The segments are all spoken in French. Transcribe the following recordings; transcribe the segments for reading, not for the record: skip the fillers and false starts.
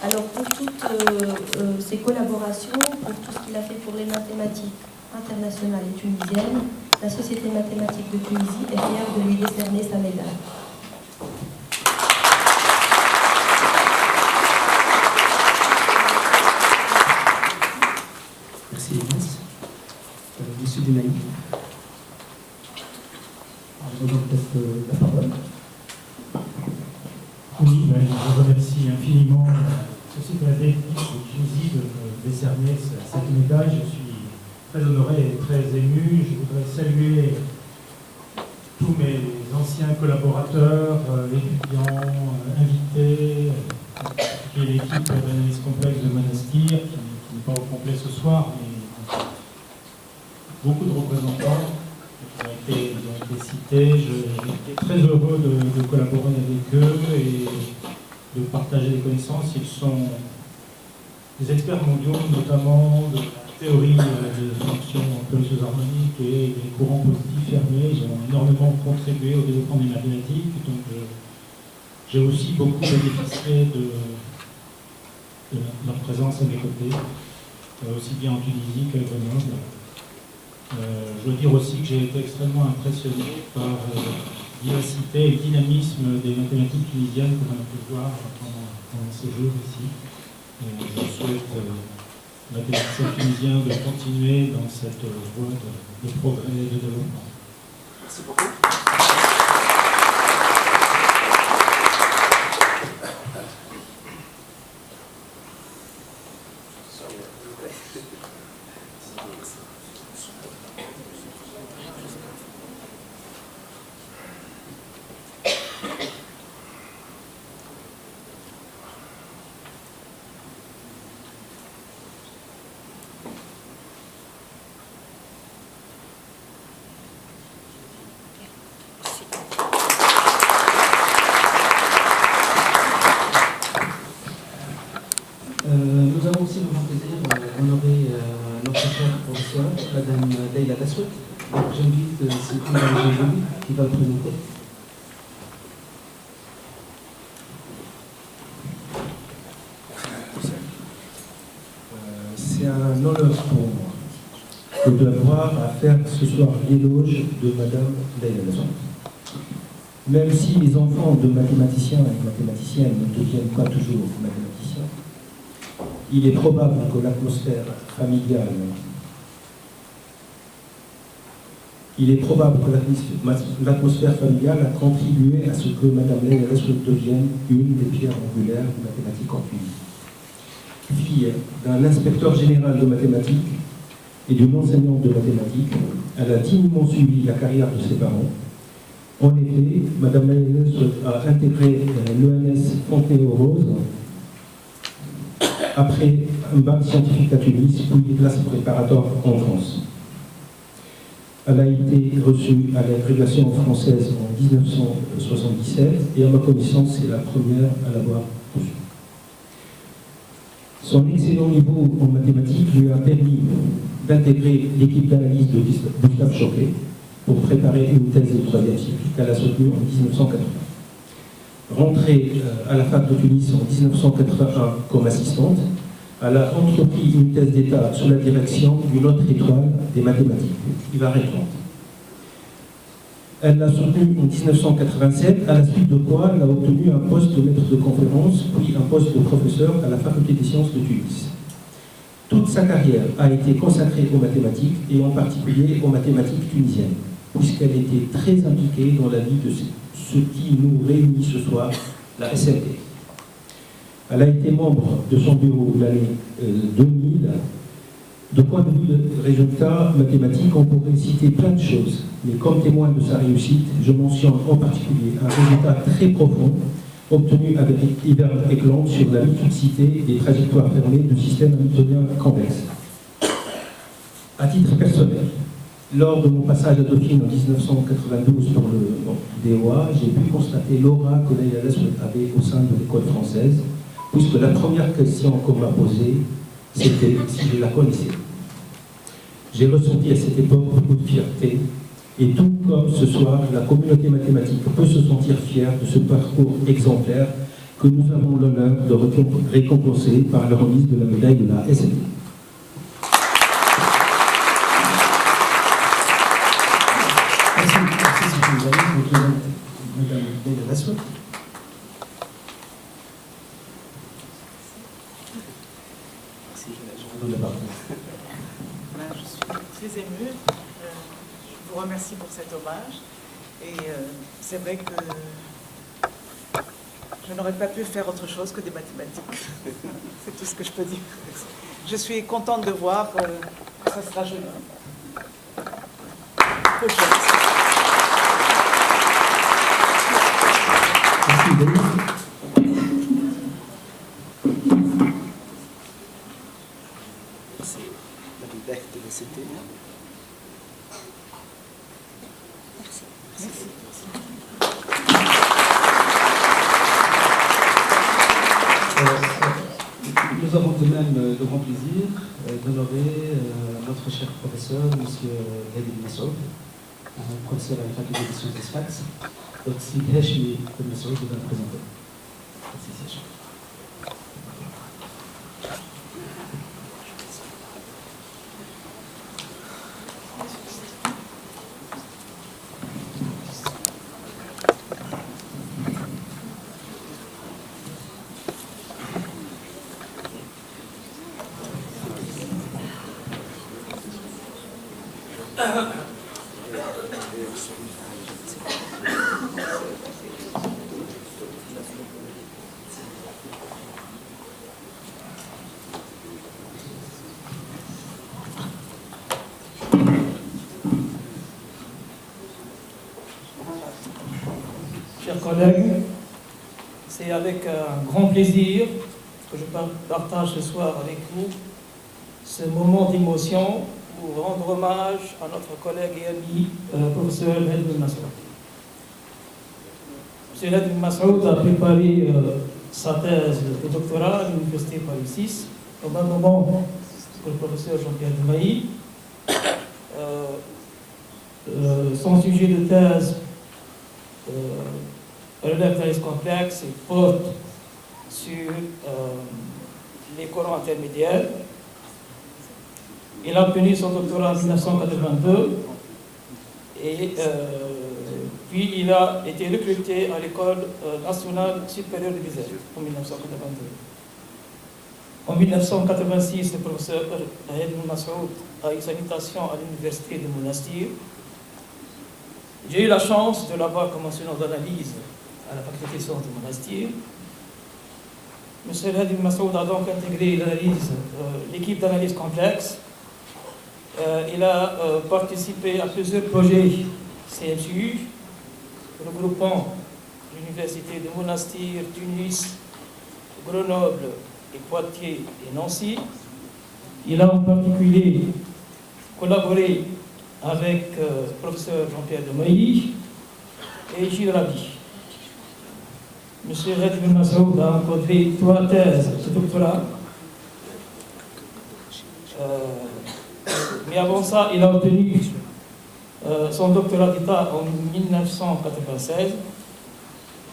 Alors pour toutes ces collaborations, pour tout ce qu'il a fait pour les mathématiques internationales et tunisiennes, la Société mathématique de Tunisie est fière de lui décerner sa médaille. Merci Inès. Monsieur Dunaï. Je vous donne peut-être la parole. Oui, je remercie infiniment la Société mathématique de Tunisie de me décerner cette médaille. Je suis très honoré et très ému. Je voudrais saluer tous mes anciens collaborateurs, étudiants, invités, qui est l'équipe d'analyse complexe de Monastir, qui n'est pas au complet ce soir, mais beaucoup de représentants qui ont été cités. J'étais très heureux de collaborer avec eux et de partager des connaissances. Ils sont des experts mondiaux, notamment de la théorie des fonctions peloteuses harmoniques et des courants positifs fermés. Ils ont énormément contribué au développement des mathématiques. Donc j'ai aussi beaucoup bénéficié de leur présence à mes côtés, aussi bien en Tunisie qu'à Grenoble. Je dois dire aussi que j'ai été extrêmement impressionné par la vivacité et le dynamisme des mathématiques tunisiennes que l'on a pu voir pendant ces jours ici. Je souhaite aux mathématiciens tunisiens de continuer dans cette voie de progrès et de développement. Merci beaucoup. Nous avons aussi le grand plaisir d'honorer notre chère professeure, Madame Leïla Dassout. Donc j'invite Madame Jéjouli qui va le présenter. C'est un honneur pour moi de avoir à faire ce soir l'éloge de Madame Leïla Dassout. Même si les enfants de mathématiciens et mathématiciennes ne deviennent pas toujours mathématiciens, il est probable que l'atmosphère familiale, a contribué à ce que Mme Leïla Dassout devienne une des pierres angulaires des mathématiques en Tunisie. Fille d'un inspecteur général de mathématiques et d'une enseignante de mathématiques, elle a dignement suivi la carrière de ses parents. En effet, Mme Leïla Dassout a intégré l'ENS Fontenay-aux-Roses après un bac scientifique à Tunis, puis des classes préparatoires en France. Elle a été reçue à l'agrégation française en 1977 et à ma connaissance, c'est la première à l'avoir reçue. Son excellent niveau en mathématiques lui a permis d'intégrer l'équipe d'analyse de Gustave Choquet pour préparer une thèse de troisième cycle qu'elle a soutenue en 1980. Rentrée à la fac de Tunis en 1981 comme assistante, elle a entrepris une thèse d'État sous la direction d'une autre étoile des mathématiques, Ivar Ekland. Elle l'a soutenue en 1987, à la suite de quoi elle a obtenu un poste de maître de conférence, puis un poste de professeur à la faculté des sciences de Tunis. Toute sa carrière a été consacrée aux mathématiques, et en particulier aux mathématiques tunisiennes, puisqu'elle était très impliquée dans la vie de ce qui nous réunit ce soir, la SMT. Elle a été membre de son bureau l'année 2000. De point de vue de résultats mathématiques, on pourrait citer plein de choses, mais comme témoin de sa réussite, je mentionne en particulier un résultat très profond obtenu avec Ivar Ekland sur la mythicité des trajectoires fermées de systèmes hamiltoniens convexes. À titre personnel, lors de mon passage à Dauphine en 1992 pour le DOA, j'ai pu constater l'aura que Leïla Dassout avait au sein de l'école française, puisque la première question qu'on m'a posée, c'était si je la connaissais. J'ai ressenti à cette époque beaucoup de fierté Et tout comme ce soir, la communauté mathématique peut se sentir fière de ce parcours exemplaire que nous avons l'honneur de récompenser par la remise de la médaille de la SNI. Merci, si vous avez vous présente Madame Leïla Dassout. Merci, je vous donne la parole. Je suis très émue. Je vous remercie pour cet hommage. Et c'est vrai que je n'aurais pas pu faire autre chose que des mathématiques. C'est tout ce que je peux dire. Je suis contente de voir que ça sera joli. Peu de chance. Merci, Denis. C'est la médaille de la CT. Nous avons de même le grand plaisir d'honorer notre cher professeur, M. Hadi Massoud, professeur à la faculté des sciences des SFATS. Donc, si Hachmi Massoud va le présenter. Merci, Chers collègues, c'est avec un grand plaisir que je partage ce soir avec vous ce moment d'émotion pour rendre hommage à notre collègue et ami, professeur Hadi Ben Massoud. M. Hadi Ben Massoud a préparé sa thèse de doctorat à l'Université Paris 6, au même moment que le professeur Jean-Pierre Demailly. Son sujet de thèse relève d'analyse complexe et porte sur les courants intermédiaires. Il a obtenu son doctorat en 1982 et puis il a été recruté à l'École nationale supérieure de l'Isère en 1982. En 1986, le professeur Hadi Ben Massoud a eu sa mutation à l'université de Monastir. J'ai eu la chance de l'avoir comme enseignant d'analyse à la faculté des sciences de Monastir. M. Hadi Ben Massoud a donc intégré l'équipe d'analyse complexe. Il a participé à plusieurs projets CMSU, regroupant l'université de Monastir, Tunis, Grenoble, et Poitiers et Nancy. Il a en particulier collaboré avec le professeur Jean-Pierre Demailly et Gilles Rabi. M. Hadi Ben Massoud a encadré 3 thèses de doctorat. Mais avant ça, il a obtenu son doctorat d'État en 1996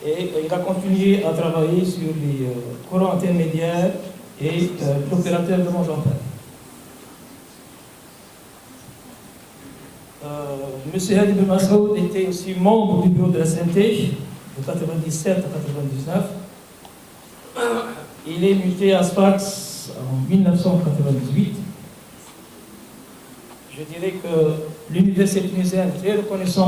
et il a continué à travailler sur les courants intermédiaires et l'opérateur de Montjean-Père. M. Hadi Ben Massoud était aussi membre du bureau de la SNT de 1997 à 1999. Il est muté à Sfax en 1998. Je dirais que l'université tunisienne est très reconnaissante